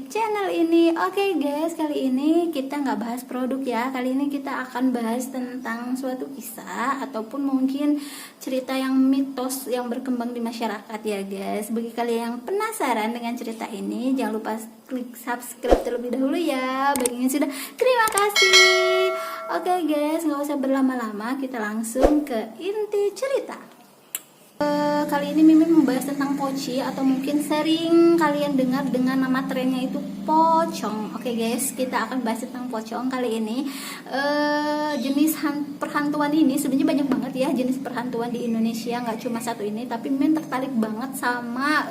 channel ini. Oke guys, kali ini kita nggak bahas produk ya. Kali ini kita akan bahas tentang suatu kisah ataupun mungkin cerita yang mitos yang berkembang di masyarakat ya guys. Bagi kalian yang penasaran dengan cerita ini, jangan lupa klik subscribe terlebih dahulu ya. Bagi yang sudah, terima kasih. Oke guys, nggak usah berlama-lama, kita langsung ke inti cerita. Kali ini Mimin membahas tentang poci atau mungkin sering kalian dengar dengan nama trennya itu pocong. Oke guys, kita akan bahas tentang pocong kali ini. Jenis perhantuan ini sebenarnya banyak banget ya, jenis perhantuan di Indonesia, nggak cuma satu ini. Tapi Mimin tertarik banget sama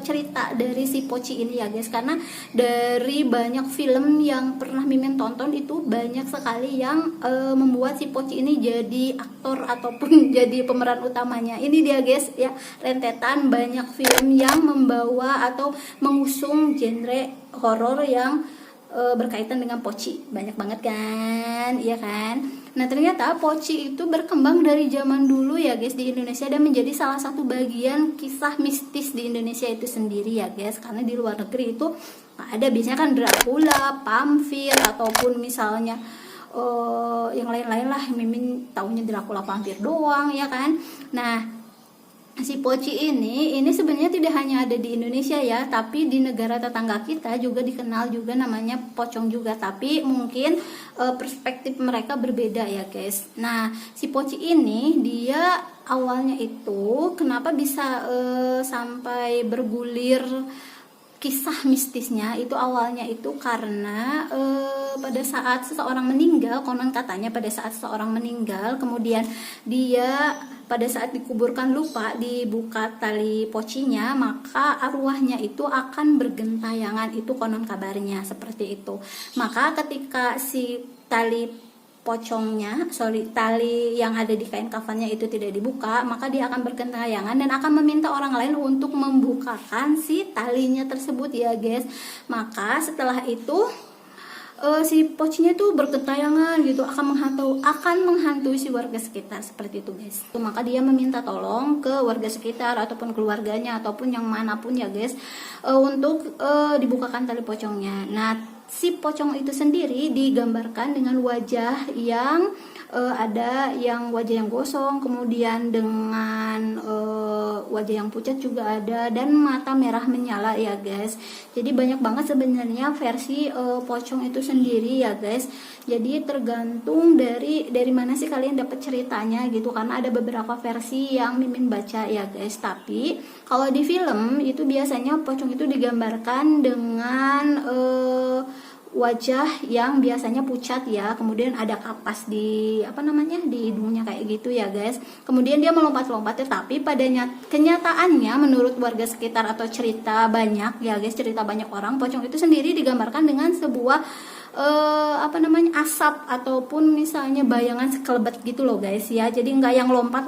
cerita dari si poci ini ya guys, karena dari banyak film yang pernah Mimin tonton itu banyak sekali yang membuat si poci ini jadi aktor ataupun jadi pemeran utamanya. Ini dia guys ya, rentetan banyak film yang membawa atau mengusung genre horor yang berkaitan dengan poci. Banyak banget kan, iya kan? Nah ternyata poci itu berkembang dari zaman dulu ya guys di Indonesia dan menjadi salah satu bagian kisah mistis di Indonesia itu sendiri ya guys. Karena di luar negeri itu ada biasanya kan Dracula, Vampir, ataupun misalnya yang lain-lain lah. Mimin taunya Dracula, Vampir doang ya kan. Nah si poci ini sebenarnya tidak hanya ada di Indonesia ya, tapi di negara tetangga kita juga dikenal juga namanya pocong juga, tapi mungkin perspektif mereka berbeda ya guys. Nah si poci ini dia awalnya itu kenapa bisa sampai bergulir kisah mistisnya itu, awalnya itu karena pada saat seseorang meninggal, konon katanya pada saat seseorang meninggal kemudian dia pada saat dikuburkan lupa dibuka tali pocinya, maka arwahnya itu akan bergentayangan, itu konon kabarnya seperti itu. Maka ketika si tali tali yang ada di kain kafannya itu tidak dibuka, maka dia akan bergentayangan dan akan meminta orang lain untuk membukakan si talinya tersebut ya guys. Maka setelah itu si pocinya tuh bergentayangan gitu, akan menghantui si warga sekitar seperti itu guys. Maka dia meminta tolong ke warga sekitar ataupun keluarganya ataupun yang manapun ya guys, untuk dibukakan tali pocongnya. Nah si pocong itu sendiri digambarkan dengan wajah yang ada yang wajah yang gosong, kemudian dengan wajah yang pucat juga ada, dan mata merah menyala ya guys. Jadi banyak banget sebenarnya versi pocong itu sendiri ya guys. Jadi tergantung dari mana sih kalian dapat ceritanya gitu, karena ada beberapa versi yang Mimin baca ya guys. Tapi kalau di film itu biasanya pocong itu digambarkan dengan wajah yang biasanya pucat ya, kemudian ada kapas di di hidungnya kayak gitu ya guys. Kemudian dia melompat-lompat, tapi pada kenyataannya menurut warga sekitar atau cerita banyak ya guys, cerita banyak orang, pocong itu sendiri digambarkan dengan sebuah asap ataupun misalnya bayangan sekelebat gitu loh guys ya. Jadi nggak yang lompat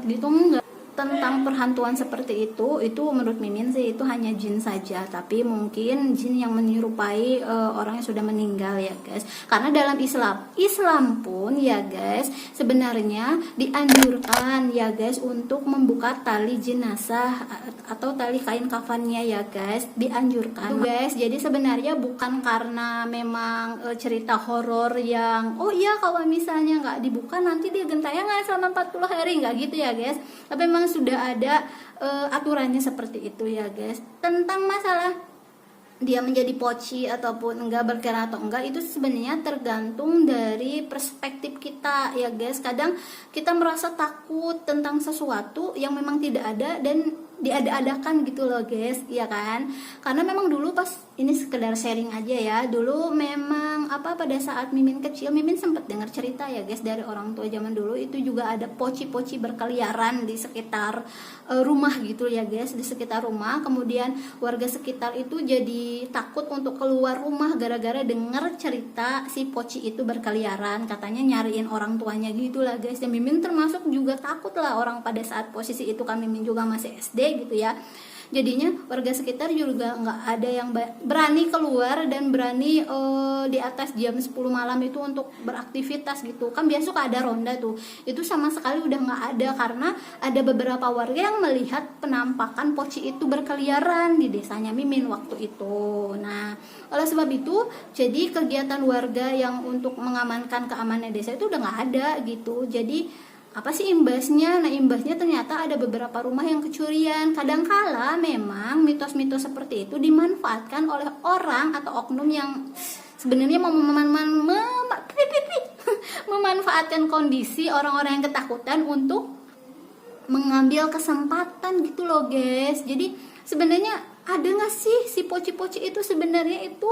gitu, enggak. Tentang perhantuan seperti itu menurut Mimin sih itu hanya jin saja, tapi mungkin jin yang menyerupai orang yang sudah meninggal ya guys. Karena dalam Islam pun ya guys sebenarnya dianjurkan ya guys untuk membuka tali jenazah atau tali kain kafannya ya guys, dianjurkan guys. Jadi sebenarnya bukan karena memang cerita horor yang kalau misalnya nggak dibuka nanti dia gentayangan selama 40 hari, nggak gitu ya guys. Tapi memang sudah ada aturannya seperti itu ya guys. Tentang masalah dia menjadi poci ataupun enggak, berkira atau enggak, itu sebenarnya tergantung dari perspektif kita ya guys. Kadang kita merasa takut tentang sesuatu yang memang tidak ada dan diada-adakan gitu loh guys, ya kan? Karena memang dulu pas ini sekedar sharing aja ya, dulu memang pada saat Mimin kecil, Mimin sempat dengar cerita ya guys dari orang tua zaman dulu, itu juga ada poci-poci berkeliaran di sekitar rumah gitu ya guys, di sekitar rumah. Kemudian warga sekitar itu jadi takut untuk keluar rumah gara-gara dengar cerita si poci itu berkeliaran, katanya nyariin orang tuanya gitu lah guys. Dan Mimin termasuk juga takut lah orang pada saat posisi itu kan, Mimin juga masih SD gitu ya. Jadinya warga sekitar juga nggak ada yang berani keluar dan berani di atas jam 10 malam itu untuk beraktivitas gitu kan. Biasa suka ada ronda tuh, itu sama sekali udah nggak ada karena ada beberapa warga yang melihat penampakan poci itu berkeliaran di desanya Mimin waktu itu. Nah, oleh sebab itu jadi kegiatan warga yang untuk mengamankan keamanan desa itu udah nggak ada gitu. Jadi apa sih imbasnya? Nah, imbasnya ternyata ada beberapa rumah yang kecurian. Kadangkala memang mitos-mitos seperti itu dimanfaatkan oleh orang atau oknum yang sebenarnya mau memanfaatkan kondisi orang-orang yang ketakutan untuk mengambil kesempatan gitu loh guys. Jadi sebenarnya ada nggak sih si poci-poci itu sebenarnya itu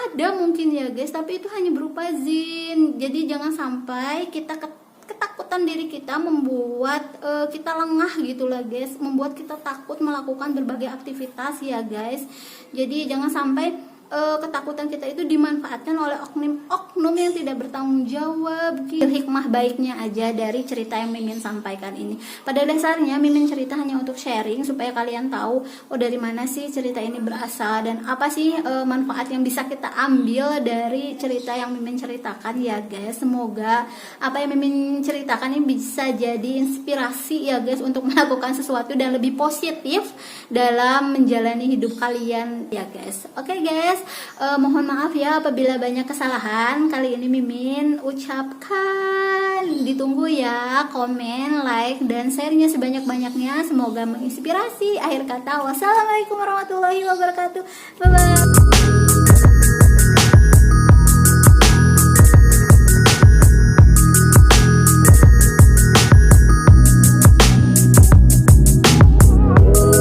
ada mungkin ya guys, tapi itu hanya berupa zin. Jadi jangan sampai kita ketakutan diri kita membuat kita lengah gitu lah guys, membuat kita takut melakukan berbagai aktivitas ya guys. Jadi jangan sampai ketakutan kita itu dimanfaatkan oleh oknum yang tidak bertanggung jawab. Hikmah baiknya aja dari cerita yang Mimin sampaikan ini. Pada dasarnya Mimin cerita hanya untuk sharing supaya kalian tahu dari mana sih cerita ini berasal dan apa sih manfaat yang bisa kita ambil dari cerita yang Mimin ceritakan ya guys. Semoga apa yang Mimin ceritakan ini bisa jadi inspirasi ya guys untuk melakukan sesuatu dan lebih positif dalam menjalani hidup kalian ya guys. Oke guys, mohon maaf ya apabila banyak kesalahan. Kali ini Mimin ucapkan ditunggu ya komen, like, dan share-nya sebanyak-banyaknya. Semoga menginspirasi. Akhir kata, wassalamualaikum warahmatullahi wabarakatuh. Bye bye.